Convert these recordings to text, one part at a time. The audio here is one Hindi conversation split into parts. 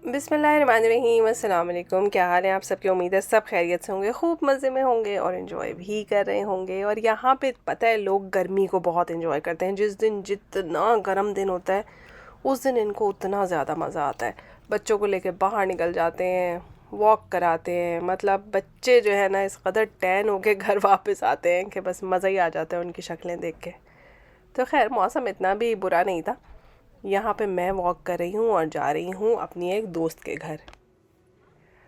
बिस्मिल्लाहिर्रहमानिर्रहीम, अस्सलाम वालेकुम। क्या हाल है आप सबकी? उम्मीद है सब खैरियत से होंगे, खूब मज़े में होंगे और इन्जॉय भी कर रहे होंगे। और यहाँ पे पता है लोग गर्मी को बहुत इन्जॉय करते हैं। जिस दिन जितना गर्म दिन होता है उस दिन इनको उतना ज़्यादा मज़ा आता है। बच्चों को लेके बाहर निकल जाते हैं, वॉक कराते हैं। मतलब बच्चे जो है ना इस कदर टैन होके घर वापस आते हैं कि बस मज़ा ही आ जाता है उनकी शक्लें देख के। तो खैर मौसम इतना भी बुरा नहीं था। यहाँ पे मैं वॉक कर रही हूँ और जा रही हूँ अपनी एक दोस्त के घर।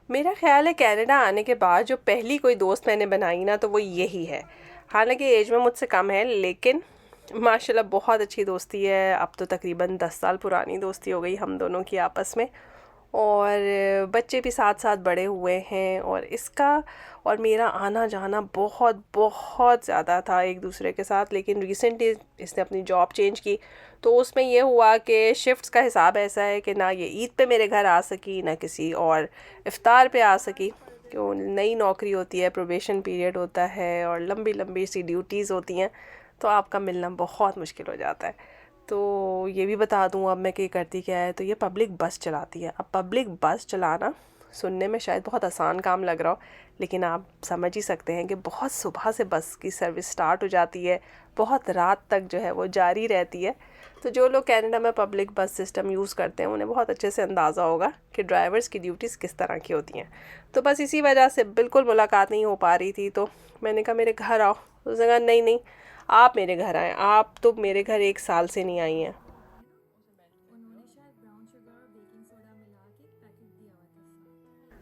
मेरा ख़्याल है कनाडा आने के बाद जो पहली कोई दोस्त मैंने बनाई ना तो वो यही है। हालांकि एज में मुझसे कम है लेकिन माशाल्लाह बहुत अच्छी दोस्ती है। अब तो तकरीबन 10 साल पुरानी दोस्ती हो गई हम दोनों की आपस में। और बच्चे भी साथ साथ बड़े हुए हैं और इसका और मेरा आना जाना बहुत बहुत ज़्यादा था एक दूसरे के साथ। लेकिन रिसेंटली इसने अपनी जॉब चेंज की तो उसमें ये हुआ कि शिफ्ट्स का हिसाब ऐसा है कि ना ये ईद पे मेरे घर आ सकी ना किसी और इफ्तार पे आ सकी। क्यों, नई नौकरी होती है, प्रोबेशन पीरियड होता है और लंबी लंबी सी ड्यूटीज़ होती हैं तो आपका मिलना बहुत मुश्किल हो जाता है। तो ये भी बता दूँ अब मैं कि करती क्या है। तो ये पब्लिक बस चलाती है। अब पब्लिक बस चलाना सुनने में शायद बहुत आसान काम लग रहा हो लेकिन आप समझ ही सकते हैं कि बहुत सुबह से बस की सर्विस स्टार्ट हो जाती है, बहुत रात तक जो है वो जारी रहती है। तो जो लोग कनाडा में पब्लिक बस सिस्टम यूज़ करते हैं उन्हें बहुत अच्छे से अंदाज़ा होगा कि ड्राइवर्स की ड्यूटीज़ किस तरह की होती हैं। तो बस इसी वजह से बिल्कुल मुलाकात नहीं हो पा रही थी। तो मैंने कहा मेरे घर आओ। तो उसने कहा नहीं नहीं, आप मेरे घर आएँ, आप तो मेरे घर 1 साल से नहीं आई हैं।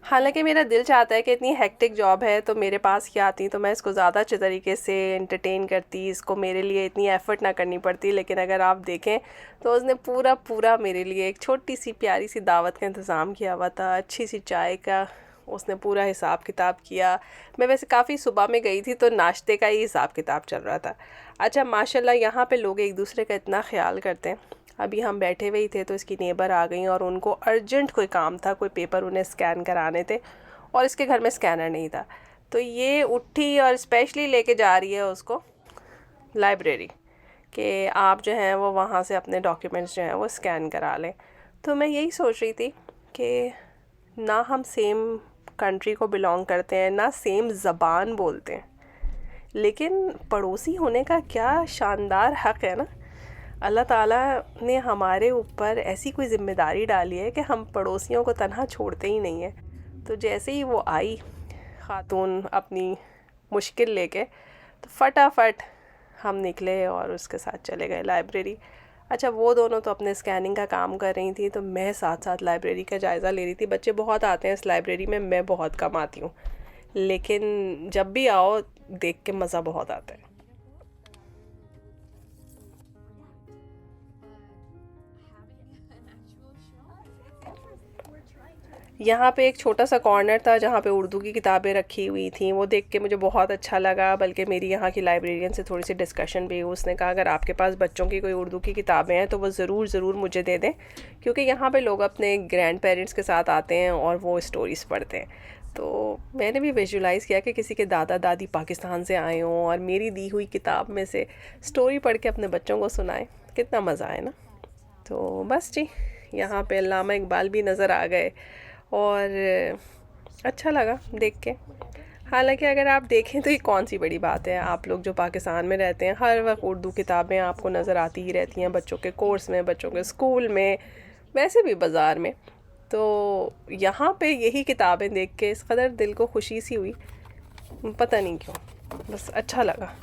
हालांकि मेरा दिल चाहता है कि इतनी हेक्टिक जॉब है तो मेरे पास ही आती तो मैं इसको ज़्यादा अच्छे तरीके से एंटरटेन करती, इसको मेरे लिए इतनी एफ़र्ट ना करनी पड़ती। लेकिन अगर आप देखें तो उसने पूरा पूरा मेरे लिए एक छोटी सी प्यारी सी दावत का इंतज़ाम किया हुआ था, अच्छी सी चाय का उसने पूरा हिसाब किताब किया। मैं वैसे काफ़ी सुबह में गई थी तो नाश्ते का ही हिसाब किताब चल रहा था। अच्छा माशाल्लाह यहाँ पे लोग एक दूसरे का इतना ख्याल करते हैं। अभी हम बैठे हुए ही थे तो इसकी नेबर आ गई और उनको अर्जेंट कोई काम था, कोई पेपर उन्हें स्कैन कराने थे और इसके घर में स्कैनर नहीं था। तो ये उठी और स्पेशली लेके जा रही है उसको लाइब्रेरी कि आप जो हैं वो वहाँ से अपने डॉक्यूमेंट्स जो हैं वो स्कैन करा लें। तो मैं यही सोच रही थी कि ना हम सेम कंट्री को बिलोंग करते हैं, ना सेम ज़बान बोलते हैं, लेकिन पड़ोसी होने का क्या शानदार हक़ है ना। अल्लाह ताला ने हमारे ऊपर ऐसी कोई ज़िम्मेदारी डाली है कि हम पड़ोसियों को तन्हा छोड़ते ही नहीं हैं। तो जैसे ही वो आई ख़ातून अपनी मुश्किल लेके तो फटाफट हम निकले और उसके साथ चले गए लाइब्रेरी। अच्छा वो दोनों तो अपने स्कैनिंग का काम कर रही थी तो मैं साथ साथ लाइब्रेरी का जायज़ा ले रही थी। बच्चे बहुत आते हैं इस लाइब्रेरी में, मैं बहुत कम आती हूँ लेकिन जब भी आओ देख के मज़ा बहुत आता है। यहाँ पे एक छोटा सा कॉर्नर था जहाँ पे उर्दू की किताबें रखी हुई थी, वो देख के मुझे बहुत अच्छा लगा। बल्कि मेरी यहाँ की लाइब्रेरियन से थोड़ी सी डिस्कशन भी हुई। उसने कहा अगर आपके पास बच्चों की कोई उर्दू की किताबें हैं तो वो ज़रूर ज़रूर मुझे दे दें, क्योंकि यहाँ पे लोग अपने ग्रैंड पेरेंट्स के साथ आते हैं और वो स्टोरीज़ पढ़ते हैं। तो मैंने भी विजुलाइज़ किया कि किसी के दादा दादी पाकिस्तान से आए हों और मेरी दी हुई किताब में से स्टोरी पढ़ के अपने बच्चों को सुनाएं, कितना मज़ा आए ना। तो बस जी, यहाँ पे अल्लामा इकबाल भी नज़र आ गए और अच्छा लगा देख के। हालांकि अगर आप देखें तो ये कौन सी बड़ी बात है, आप लोग जो पाकिस्तान में रहते हैं हर वक्त उर्दू किताबें आपको नज़र आती ही रहती हैं, बच्चों के कोर्स में, बच्चों के स्कूल में, वैसे भी बाज़ार में। तो यहाँ पे यही किताबें देख के इस कदर दिल को खुशी सी हुई, पता नहीं क्यों, बस अच्छा लगा।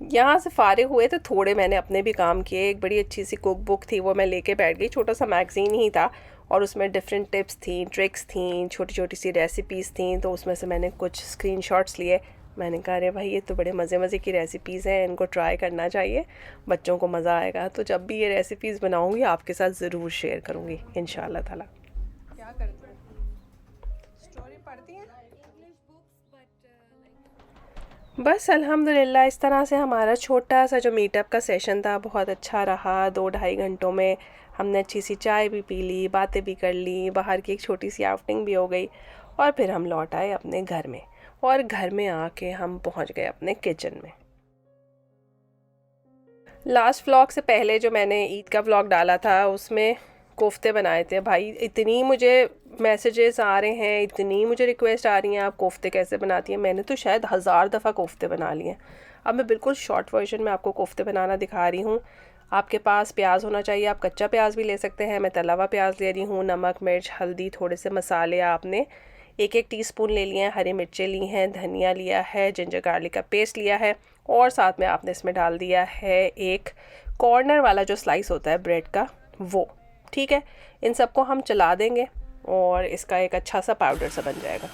यहाँ से फ़ारिग हुए तो थोड़े मैंने अपने भी काम किए। एक बड़ी अच्छी सी कुक बुक थी, वो मैं लेके बैठ गई। छोटा सा मैगज़ीन ही था और उसमें डिफरेंट टिप्स थी, ट्रिक्स थी, छोटी छोटी सी रेसिपीज़ थी। तो उसमें से मैंने कुछ स्क्रीनशॉट्स लिए। मैंने कहा अरे भाई ये तो बड़े मज़े मज़े की रेसिपीज़ हैं, इनको ट्राई करना चाहिए, बच्चों को मज़ा आएगा। तो जब भी ये रेसिपीज़ बनाऊँगी आपके साथ ज़रूर शेयर करूँगी इंशाल्लाह ताला। क्या करती हैं? स्टोरी पढ़ती हैं? बस अल्हम्दुलिल्लाह इस तरह से हमारा छोटा सा जो मीटअप का सेशन था बहुत अच्छा रहा। 2-2.5 घंटों में हमने अच्छी सी चाय भी पी ली, बातें भी कर ली, बाहर की एक छोटी सी आउटिंग भी हो गई और फिर हम लौट आए अपने घर में। और घर में आके हम पहुंच गए अपने किचन में। लास्ट व्लॉग से पहले जो मैंने ईद का व्लॉग डाला था उसमें कोफ्ते बनाए थे। भाई इतनी मुझे मैसेजेस आ रहे हैं, इतनी मुझे रिक्वेस्ट आ रही हैं, आप कोफ्ते कैसे बनाती हैं। मैंने तो शायद 1000 दफ़ा कोफ्ते बना लिए हैं। अब मैं बिल्कुल शॉर्ट वर्जन में आपको कोफ्ते बनाना दिखा रही हूँ। आपके पास प्याज होना चाहिए, आप कच्चा प्याज भी ले सकते हैं। मैं तला हुआ प्याज ले रही हूँ। नमक, मिर्च, हल्दी, थोड़े से मसाले आपने 1-1 टीस्पून ले लिए हैं। हरी मिर्चें ली हैं, धनिया लिया है, जिंजर गार्लिक का पेस्ट लिया है, और साथ में आपने इसमें डाल दिया है एक कॉर्नर वाला जो स्लाइस होता है ब्रेड का, वो। ठीक है, इन सबको हम चला देंगे और इसका एक अच्छा सा पाउडर सा बन जाएगा।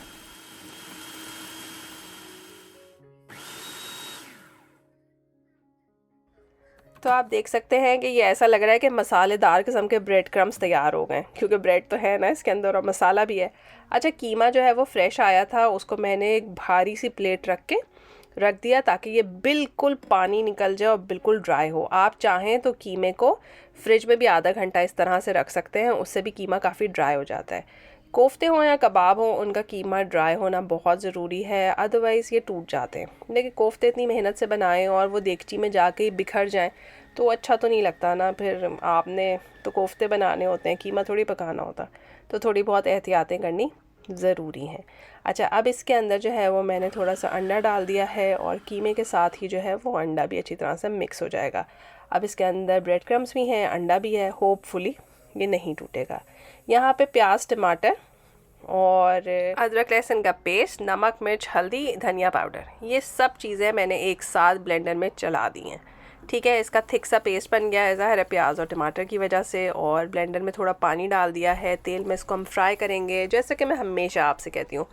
तो आप देख सकते हैं कि ये ऐसा लग रहा है कि मसालेदार किस्म के ब्रेड क्रम्स तैयार हो गए, क्योंकि ब्रेड तो है ना इसके अंदर और मसाला भी है। अच्छा, कीमा जो है वो फ्रेश आया था, उसको मैंने एक भारी सी प्लेट रख दिया ताकि ये बिल्कुल पानी निकल जाए और बिल्कुल ड्राई हो। आप चाहें तो कीमे को फ्रिज में भी आधा घंटा इस तरह से रख सकते हैं, उससे भी कीमा काफ़ी ड्राई हो जाता है। कोफ्ते हों या कबाब हों, उनका कीमा ड्राई होना बहुत ज़रूरी है, अदरवाइज़ ये टूट जाते हैं। लेकिन कोफ्ते इतनी मेहनत से बनाएं और वो देगची में जाके ही बिखर जाएं तो अच्छा तो नहीं लगता ना। फिर आपने तो कोफ्ते बनाने होते हैं, कीमा थोड़ी पकाना होता, तो थोड़ी बहुत एहतियातें करनी ज़रूरी हैं। अच्छा, अब इसके अंदर जो है वो मैंने थोड़ा सा अंडा डाल दिया है और कीमे के साथ ही जो है वो अंडा भी अच्छी तरह से मिक्स हो जाएगा। अब इसके अंदर ब्रेड क्रम्स भी हैं, अंडा भी है, होपफुली ये नहीं टूटेगा। यहाँ पे प्याज, टमाटर और अदरक लहसुन का पेस्ट, नमक, मिर्च, हल्दी, धनिया पाउडर, ये सब चीज़ें मैंने एक साथ ब्लेंडर में चला दी हैं। ठीक है, इसका थिक सा पेस्ट बन गया है ज़ाहिर है प्याज और टमाटर की वजह से, और ब्लेंडर में थोड़ा पानी डाल दिया है। तेल में इसको हम फ्राई करेंगे। जैसे कि मैं हमेशा आपसे कहती हूँ,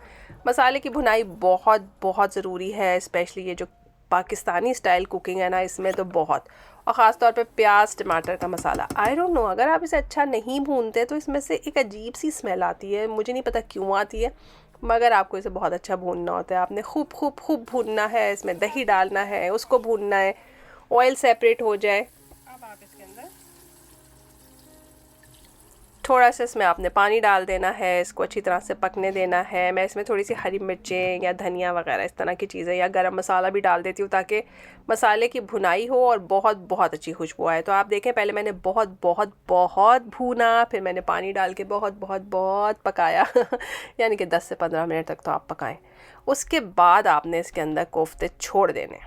मसाले की भुनाई बहुत बहुत ज़रूरी है, स्पेशली ये जो पाकिस्तानी स्टाइल कुकिंग है ना, इसमें तो बहुत, और ख़ास तौर पे प्याज टमाटर का मसाला। आई डोंट नो, अगर आप इसे अच्छा नहीं भूनते तो इसमें से एक अजीब सी स्मेल आती है, मुझे नहीं पता क्यों आती है, मगर आपको इसे बहुत अच्छा भूनना होता है। आपने खूब खूब खूब भूनना है, इसमें दही डालना है, उसको भूनना है, ऑयल सेपरेट हो जाए। अब आप इसके अंदर थोड़ा सा इसमें आपने पानी डाल देना है, इसको अच्छी तरह से पकने देना है। मैं इसमें थोड़ी सी हरी मिर्चें या धनिया वगैरह इस तरह की चीज़ें या गरम मसाला भी डाल देती हूँ ताकि मसाले की भुनाई हो और बहुत बहुत अच्छी खुशबू आए। तो आप देखें, पहले मैंने बहुत बहुत बहुत भूना, फिर मैंने पानी डाल के बहुत बहुत बहुत पकाया यानी कि 10 से 15 मिनट तक तो आप पकाएं। उसके बाद आपने इसके अंदर कोफ्ते छोड़ देने।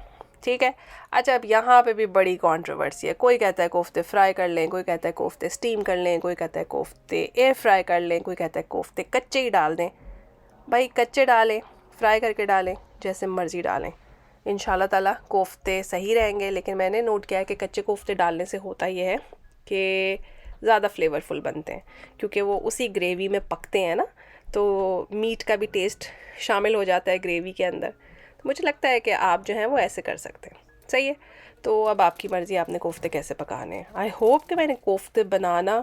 ठीक है। अच्छा, अब यहाँ पे भी बड़ी कंट्रोवर्सी है। कोई कहता है कोफ्ते फ्राई कर लें, कोई कहता है कोफ्ते स्टीम कर लें, कोई कहता है कोफ्ते एयर फ्राई कर लें, कोई कहता है कोफ्ते कच्चे ही डाल दें। भाई कच्चे डालें, फ्राई करके डालें, जैसे मर्ज़ी डालें, इंशाल्लाह ताला कोफ्ते सही रहेंगे। लेकिन मैंने नोट किया है कि कच्चे कोफ्ते डालने से होता ये है कि ज़्यादा फ्लेवरफुल बनते हैं, क्योंकि वो उसी ग्रेवी में पकते हैं ना, तो मीट का भी टेस्ट शामिल हो जाता है ग्रेवी के अंदर। तो मुझे लगता है कि आप जो हैं वो ऐसे कर सकते हैं। सही है। तो अब आपकी मर्ज़ी, आपने कोफ्ते कैसे पकाने हैं। आई होप कि मैंने कोफ्ते बनाना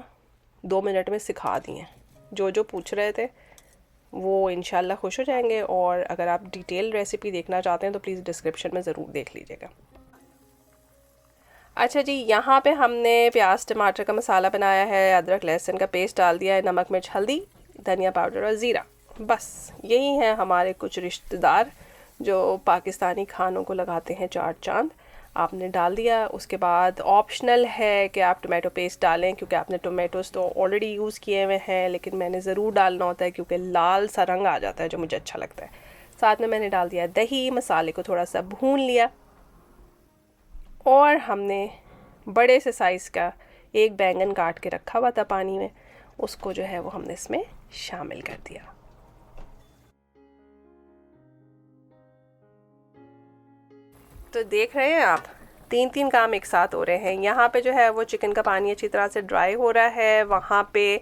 2 मिनट में सिखा दिए हैं। जो पूछ रहे थे वो इंशाल्लाह खुश हो जाएंगे, और अगर आप डिटेल रेसिपी देखना चाहते हैं तो प्लीज़ डिस्क्रिप्शन में ज़रूर देख लीजिएगा। अच्छा जी, यहाँ पे हमने प्याज टमाटर का मसाला बनाया है, अदरक लहसुन का पेस्ट डाल दिया है, नमक मिर्च हल्दी, धनिया पाउडर और ज़ीरा। बस यही है हमारे कुछ रिश्तेदार जो पाकिस्तानी खानों को लगाते हैं चार चांद। आपने डाल दिया। उसके बाद ऑप्शनल है कि आप टोमेटो पेस्ट डालें, क्योंकि आपने टोमेटोज़ तो ऑलरेडी यूज़ किए हुए हैं, लेकिन मैंने ज़रूर डालना होता है क्योंकि लाल सा रंग आ जाता है जो मुझे अच्छा लगता है। साथ में मैंने डाल दिया दही, मसाले को थोड़ा सा भून लिया, और हमने बड़े से साइज़ का एक बैंगन काट के रखा हुआ था पानी में, उसको जो है वो हमने इसमें शामिल कर दिया। तो देख रहे हैं आप, 3 काम एक साथ हो रहे हैं। यहाँ पे जो है वो चिकन का पानी अच्छी तरह से ड्राई हो रहा है, वहाँ पे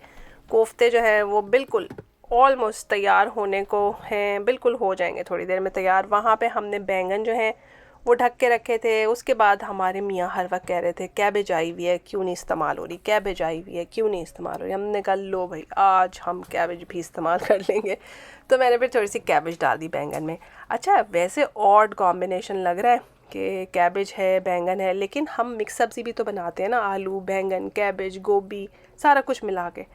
कोफ्ते जो है वो बिल्कुल ऑलमोस्ट तैयार होने को हैं, बिल्कुल हो जाएंगे थोड़ी देर में तैयार। वहाँ पे हमने बैंगन जो है वो ढक के रखे थे। उसके बाद हमारे मियाँ हर वक्त कह रहे थे कैबेज आई हुई है क्यों नहीं इस्तेमाल हो रही, कैबेज आई हुई है क्यों नहीं इस्तेमाल हो रही। हमने कहा लो भाई, आज हम कैबेज भी इस्तेमाल कर लेंगे। तो मैंने फिर थोड़ी सी कैबेज डाल दी बैंगन में। अच्छा, वैसे ऑड कॉम्बिनेशन लग रहा है कि कैबेज है बैंगन है, लेकिन हम मिक्स सब्ज़ी भी तो बनाते हैं ना, आलू बैंगन कैबेज गोभी सारा कुछ मिला के।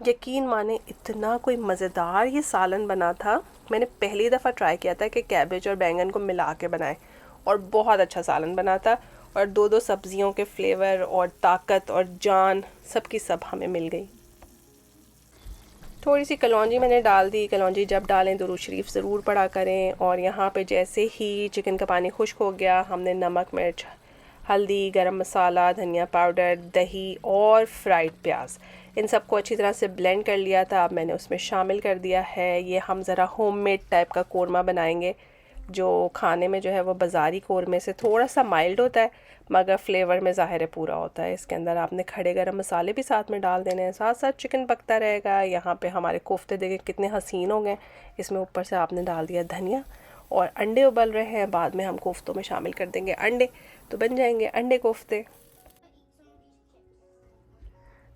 यकीन माने इतना कोई मज़ेदार ये सालन बना था। मैंने पहली दफ़ा ट्राई किया था कि कैबेज और बैंगन को मिला के बनाए, और बहुत अच्छा सालन बना था। और दो दो सब्जियों के फ्लेवर और ताकत और जान सबकी सब हमें मिल गई। थोड़ी सी कलौंजी मैंने डाल दी। कलौंजी जब डालें दुरूद शरीफ ज़रूर पढ़ा करें। और यहाँ पे जैसे ही चिकन का पानी खुश्क हो गया, हमने नमक, मिर्च, हल्दी, गरम मसाला, धनिया पाउडर, दही और फ्राइड प्याज, इन सबको अच्छी तरह से ब्लेंड कर लिया था। अब मैंने उसमें शामिल कर दिया है। ये हम ज़रा होममेड टाइप का कोरमा बनाएंगे, जो खाने में जो है वो बाज़ारी कोरमे से थोड़ा सा माइल्ड होता है, मगर फ्लेवर में ज़ाहिर है पूरा होता है। इसके अंदर आपने खड़े गरम मसाले भी साथ में डाल देने हैं, साथ साथ चिकन पकता रहेगा। यहाँ पे हमारे कोफ्ते देखें कितने हसीन हो गए। इसमें ऊपर से आपने डाल दिया धनिया, और अंडे उबल रहे हैं, बाद में हम कोफ्तों में शामिल कर देंगे अंडे, तो बन जाएंगे अंडे कोफ्ते।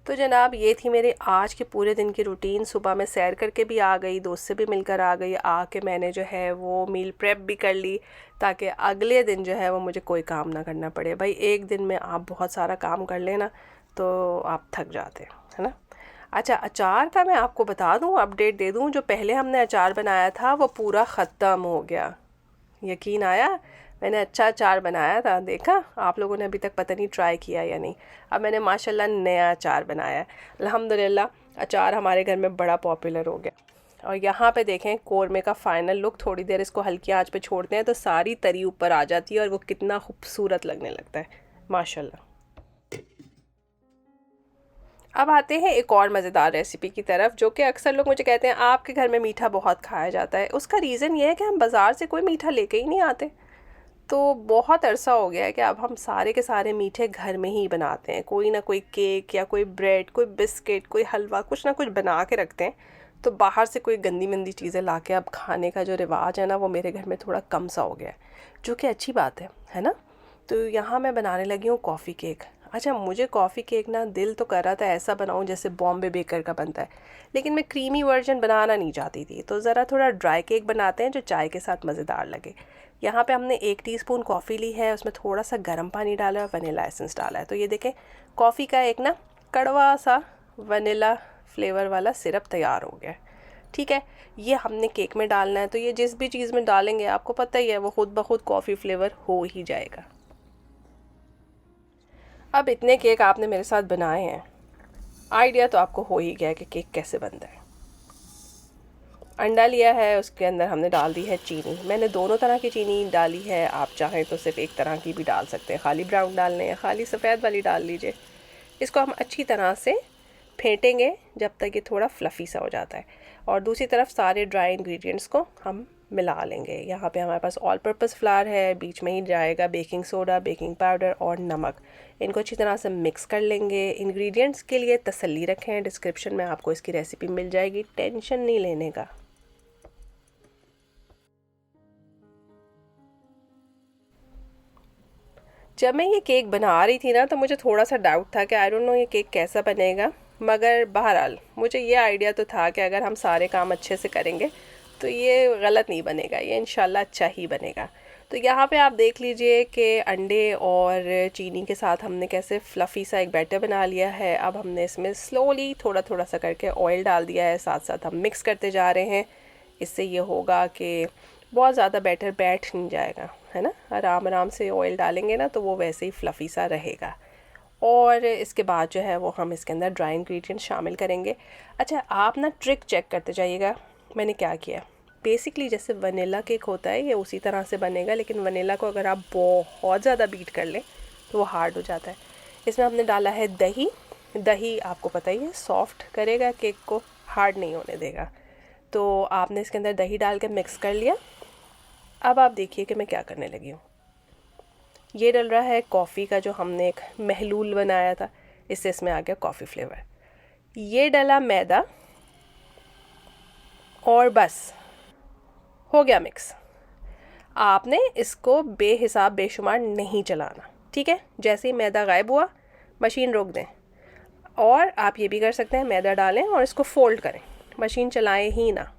तो जनाब ये थी मेरे आज के पूरे दिन की रूटीन। सुबह मैं सैर करके भी आ गई, दोस्त से भी मिलकर आ गई, आके मैंने जो है वो मील प्रेप भी कर ली, ताकि अगले दिन जो है वो मुझे कोई काम ना करना पड़े। भाई एक दिन में आप बहुत सारा काम कर लेना तो आप थक जाते हैं, है ना। अच्छा, अचार का मैं आपको बता दूं, अपडेट दे दूं, जो पहले हमने अचार बनाया था वो पूरा ख़त्म हो गया। यकीन आया, मैंने अच्छा अचार बनाया था। देखा, आप लोगों ने अभी तक पता नहीं ट्राई किया या नहीं। अब मैंने माशाल्लाह नया अचार बनाया है। अल्हम्दुलिल्लाह अचार हमारे घर में बड़ा पॉपुलर हो गया। और यहाँ पे देखें कोरमे का फ़ाइनल लुक। थोड़ी देर इसको हल्की आंच पे छोड़ते हैं तो सारी तरी ऊपर आ जाती है और वो कितना खूबसूरत लगने लगता है माशाल्लाह। अब आते हैं एक और मज़ेदार रेसिपी की तरफ, जो कि अक्सर लोग मुझे कहते हैं आपके घर में मीठा बहुत खाया जाता है। उसका रीज़न ये है कि हम बाज़ार से कोई मीठा लेके ही नहीं आते। तो बहुत अरसा हो गया है कि अब हम सारे के सारे मीठे घर में ही बनाते हैं। कोई ना कोई केक या कोई ब्रेड, कोई बिस्किट, कोई हलवा, कुछ ना कुछ बना के रखते हैं। तो बाहर से कोई गंदी मंदी चीज़ें ला के अब खाने का जो रिवाज है ना, वो मेरे घर में थोड़ा कम सा हो गया है, जो कि अच्छी बात है ना। तो यहाँ मैं बनाने लगी हूँ कॉफ़ी केक। अच्छा, मुझे कॉफ़ी केक ना दिल तो कर रहा था ऐसा बनाऊँ जैसे बॉम्बे बेकर का बनता है, लेकिन मैं क्रीमी वर्जन बनाना नहीं चाहती थी। तो ज़रा थोड़ा ड्राई केक बनाते हैं जो चाय के साथ मज़ेदार लगे। यहाँ पे हमने 1 टीस्पून कॉफ़ी ली है, उसमें थोड़ा सा गर्म पानी डाला है, वनीला एसेंस डाला है। तो ये देखें, कॉफ़ी का एक ना कड़वा सा वनीला फ्लेवर वाला सिरप तैयार हो गया है। ठीक है, ये हमने केक में डालना है। तो ये जिस भी चीज़ में डालेंगे आपको पता ही है वो खुद ब खुद कॉफ़ी फ्लेवर हो ही जाएगा। अब इतने केक आपने मेरे साथ बनाए हैं, आइडिया तो आपको हो ही गया है कि केक कैसे बनता है। अंडा लिया है, उसके अंदर हमने डाल दी है चीनी। मैंने दोनों तरह की चीनी डाली है, आप चाहें तो सिर्फ एक तरह की भी डाल सकते हैं। खाली ब्राउन डालने हैं, खाली सफ़ेद वाली डाल लीजिए। इसको हम अच्छी तरह से फेंटेंगे जब तक ये थोड़ा फ्लफ़ी सा हो जाता है। और दूसरी तरफ सारे ड्राई इंग्रेडिएंट्स को हम मिला लेंगे। यहाँ पे हमारे पास ऑल पर्पस फ्लावर है, बीच में ही जाएगा बेकिंग सोडा, बेकिंग पाउडर और नमक। इनको अच्छी तरह से मिक्स कर लेंगे। इंग्रेडिएंट्स के लिए तसल्ली रखें, डिस्क्रिप्शन में आपको इसकी रेसिपी मिल जाएगी, टेंशन नहीं लेने का। जब मैं ये केक बना रही थी ना, तो मुझे थोड़ा सा डाउट था कि आई डोंट नो ये केक कैसा बनेगा, मगर बहरहाल मुझे ये आइडिया तो था कि अगर हम सारे काम अच्छे से करेंगे तो ये गलत नहीं बनेगा, ये इंशाल्लाह अच्छा ही बनेगा। तो यहाँ पे आप देख लीजिए कि अंडे और चीनी के साथ हमने कैसे फ्लफ़ी सा एक बैटर बना लिया है। अब हमने इसमें स्लोली थोड़ा थोड़ा सा करके ऑयल डाल दिया है, साथ साथ हम मिक्स करते जा रहे हैं। इससे ये होगा कि बहुत ज़्यादा बैटर बैठ नहीं जाएगा, है ना। आराम आराम से ऑयल डालेंगे ना तो वो वैसे ही फ्लफ़ी सा रहेगा। और इसके बाद जो है वो हम इसके अंदर ड्राई इंग्रेडिएंट्स शामिल करेंगे। अच्छा, आप ना ट्रिक चेक करते जाइएगा। मैंने क्या किया, बेसिकली जैसे वनीला केक होता है ये उसी तरह से बनेगा, लेकिन वनीला को अगर आप बहुत ज़्यादा बीट कर लें तो वो हार्ड हो जाता है। इसमें हमने डाला है दही। दही आपको पता ही है सॉफ्ट करेगा केक को, हार्ड नहीं होने देगा। तो आपने इसके अंदर दही डाल के मिक्स कर लिया। अब आप देखिए कि मैं क्या करने लगी हूँ। ये डल रहा है कॉफ़ी का जो हमने एक महलूल बनाया था, इससे इसमें आ गया कॉफ़ी फ्लेवर। ये डला मैदा और बस हो गया मिक्स। आपने इसको बेहिसाब बेशुमार नहीं चलाना, ठीक है। जैसे ही मैदा गायब हुआ मशीन रोक दें। और आप ये भी कर सकते हैं, मैदा डालें और इसको फोल्ड करें, मशीन चलाएं ही ना।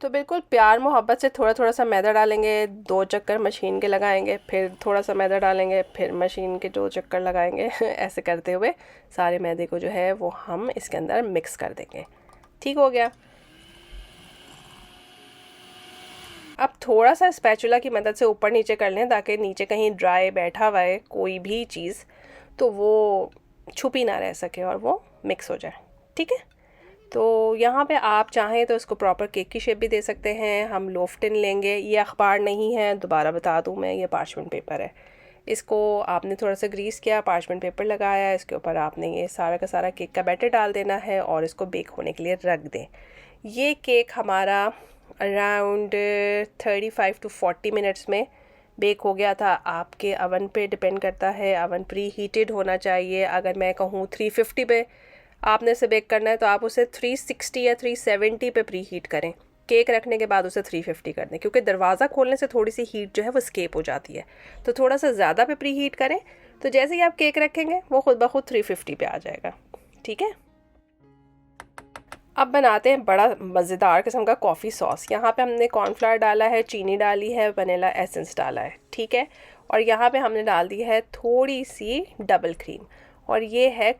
तो बिल्कुल प्यार मोहब्बत से थोड़ा थोड़ा सा मैदा डालेंगे, 2 चक्कर मशीन के लगाएंगे, फिर थोड़ा सा मैदा डालेंगे, फिर मशीन के 2 चक्कर लगाएंगे ऐसे करते हुए सारे मैदे को जो है वो हम इसके अंदर मिक्स कर देंगे। ठीक हो गया। अब थोड़ा सा स्पैचुला की मदद से ऊपर नीचे कर लें ताकि नीचे कहीं ड्राई बैठा हुआ है कोई भी चीज़ तो वो छुपी ना रह सके और वो मिक्स हो जाए। ठीक है, तो यहाँ पे आप चाहें तो इसको प्रॉपर केक की शेप भी दे सकते हैं। हम लोफ टिन लेंगे, ये अखबार नहीं है, दोबारा बता दूँ मैं, ये पार्चमेंट पेपर है। इसको आपने थोड़ा सा ग्रीस किया, पार्चमेंट पेपर लगाया, इसके ऊपर आपने ये सारा का सारा केक का बैटर डाल देना है और इसको बेक होने के लिए रख दें। ये केक हमारा अराउंड 35 to 40 मिनट्स में बेक हो गया था। आपके अवन पे डिपेंड करता है, अवन प्री हीटेड होना चाहिए। अगर मैं कहूँ 350 पे आपने इसे बेक करना है तो आप उसे 360 या 370 पे प्री हीट करें। केक रखने के बाद उसे 350 कर दें, क्योंकि दरवाज़ा खोलने से थोड़ी सी हीट जो है वो स्केप हो जाती है। तो थोड़ा सा ज़्यादा पे प्री हीट करें, तो जैसे ही आप केक रखेंगे वो खुद ब खुद 350 पे आ जाएगा। ठीक है, अब बनाते हैं बड़ा मज़ेदार किस्म का कॉफ़ी सॉस। यहाँ पे हमने कॉर्नफ्लावर डाला है, चीनी डाली है, वनीला एसेंस डाला है। ठीक है, और यहाँ पे हमने डाल दी है थोड़ी सी डबल क्रीम, और ये है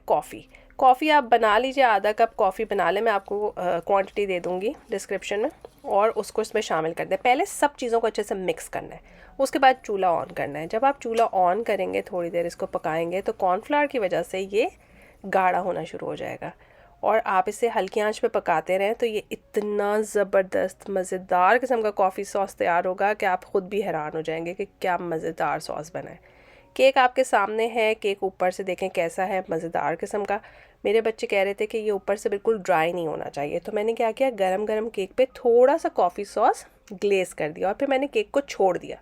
कॉफ़ी आप बना लीजिए, आधा कप कॉफ़ी बना लें, मैं आपको क्वांटिटी दे दूँगी डिस्क्रिप्शन में, और उसको इसमें शामिल कर दें। पहले सब चीज़ों को अच्छे से मिक्स करना है, उसके बाद चूल्हा ऑन करना है। जब आप चूल्हा ऑन करेंगे, थोड़ी देर इसको पकाएंगे, तो कॉर्नफ्लावर की वजह से ये गाढ़ा होना शुरू हो जाएगा, और आप इसे हल्की आंच पे पकाते रहें तो ये इतना ज़बरदस्त मज़ेदार किस्म का कॉफ़ी सॉस तैयार होगा कि आप ख़ुद भी हैरान हो जाएंगे कि क्या मज़ेदार सॉस बना है। केक आपके सामने है, केक ऊपर से देखें कैसा है, मज़ेदार किस्म का। मेरे बच्चे कह रहे थे कि ये ऊपर से बिल्कुल ड्राई नहीं होना चाहिए, तो मैंने क्या किया, गरम गरम केक पे थोड़ा सा कॉफ़ी सॉस ग्लेज़ कर दिया और फिर मैंने केक को छोड़ दिया।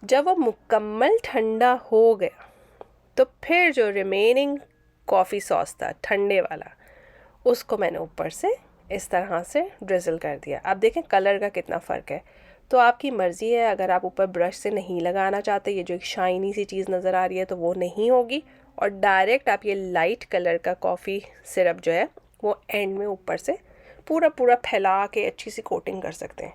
जब वो मुकम्मल ठंडा हो गया तो फिर जो रिमेनिंग कॉफ़ी सॉस था ठंडे वाला, उसको मैंने ऊपर से इस तरह से ड्रिज़ल कर दिया। अब देखें कलर का कितना फ़र्क है। तो आपकी मर्ज़ी है, अगर आप ऊपर ब्रश से नहीं लगाना चाहते, ये जो एक शाइनी सी चीज़ नज़र आ रही है तो वो नहीं होगी, और डायरेक्ट आप ये लाइट कलर का कॉफ़ी सिरप जो है वो एंड में ऊपर से पूरा पूरा फैला के अच्छी सी कोटिंग कर सकते हैं।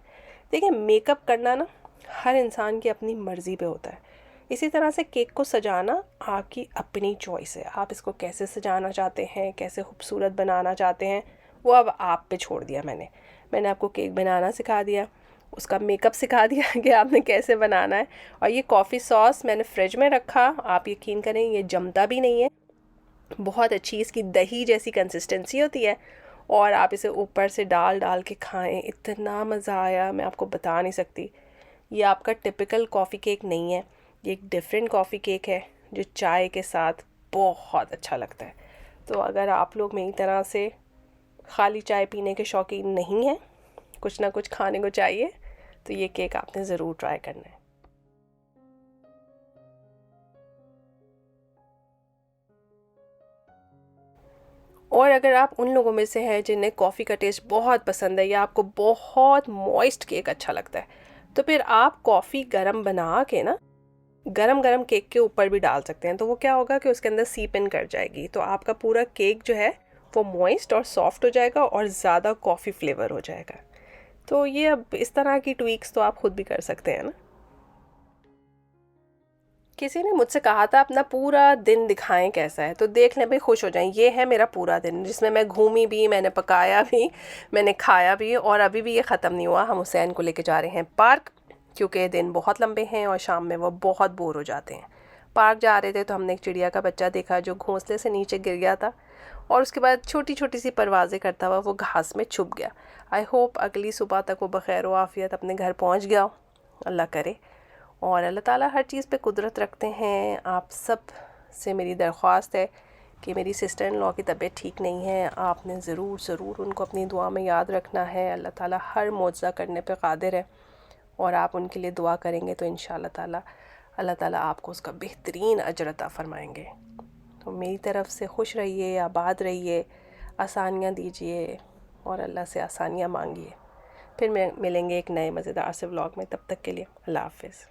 देखिए, मेकअप करना ना हर इंसान की अपनी मर्ज़ी पे होता है। इसी तरह से केक को सजाना आपकी अपनी चॉइस है। आप इसको कैसे सजाना चाहते हैं, कैसे खूबसूरत बनाना चाहते हैं, वो अब आप पे छोड़ दिया मैंने आपको केक बनाना सिखा दिया, उसका मेकअप सिखा दिया कि आपने कैसे बनाना है। और ये कॉफ़ी सॉस मैंने फ्रिज में रखा, आप यकीन करें ये जमता भी नहीं है, बहुत अच्छी इसकी दही जैसी कंसिस्टेंसी होती है, और आप इसे ऊपर से डाल डाल के खाएं, इतना मज़ा आया मैं आपको बता नहीं सकती। ये आपका टिपिकल कॉफ़ी केक नहीं है, ये एक डिफरेंट कॉफ़ी केक है जो चाय के साथ बहुत अच्छा लगता है। तो अगर आप लोग मेरी तरह से खाली चाय पीने के शौकीन नहीं हैं, कुछ ना कुछ खाने को चाहिए, तो ये केक आपने ज़रूर ट्राई करना है। और अगर आप उन लोगों में से हैं जिन्हें कॉफ़ी का टेस्ट बहुत पसंद है या आपको बहुत मॉइस्ट केक अच्छा लगता है, तो फिर आप कॉफ़ी गरम बना के ना गरम गरम केक के ऊपर भी डाल सकते हैं। तो वो क्या होगा कि उसके अंदर सीप इन कर जाएगी, तो आपका पूरा केक जो है वो मॉइस्ट और सॉफ्ट हो जाएगा और ज़्यादा कॉफ़ी फ्लेवर हो जाएगा। तो ये अब इस तरह की ट्वीक्स तो आप खुद भी कर सकते हैं ना। किसी ने मुझसे कहा था अपना पूरा दिन दिखाएं कैसा है, तो देख लें भाई, खुश हो जाएं। ये है मेरा पूरा दिन जिसमें मैं घूमी भी, मैंने पकाया भी, मैंने खाया भी, और अभी भी ये ख़त्म नहीं हुआ। हम हुसैन को लेके जा रहे हैं पार्क, क्योंकि दिन बहुत लंबे हैं और शाम में वो बहुत बोर हो जाते हैं। पार्क जा रहे थे तो हमने एक चिड़िया का बच्चा देखा जो घोंसले से नीचे गिर गया था, और उसके बाद छोटी छोटी सी परवाज़ें करता हुआ वो घास में छुप गया। आई होप अगली सुबह तक वो बखैर व आफियत अपने घर पहुँच गया हो, अल्लाह करे। और अल्लाह ताला हर चीज़ पे कुदरत रखते हैं। आप सब से मेरी दरख्वास्त है कि मेरी सिस्टर इन लॉ की तबीयत ठीक नहीं है, आपने ज़रूर उनको अपनी दुआ में याद रखना है। अल्लाह ताला हर मौजज़ा करने पे कादिर है, और आप उनके लिए दुआ करेंगे तो इंशाअल्लाह ताला अल्लाह ताला आपको उसका बेहतरीन अजर अता फ़रमाएंगे। तो मेरी तरफ़ से खुश रहिए, आबाद रहिए, आसानियाँ दीजिए और अल्लाह से आसानियाँ मांगिए। फिर मिलेंगे एक नए मज़ेदार से व्लॉग में, तब तक के लिए अल्लाह हाफ़िज़।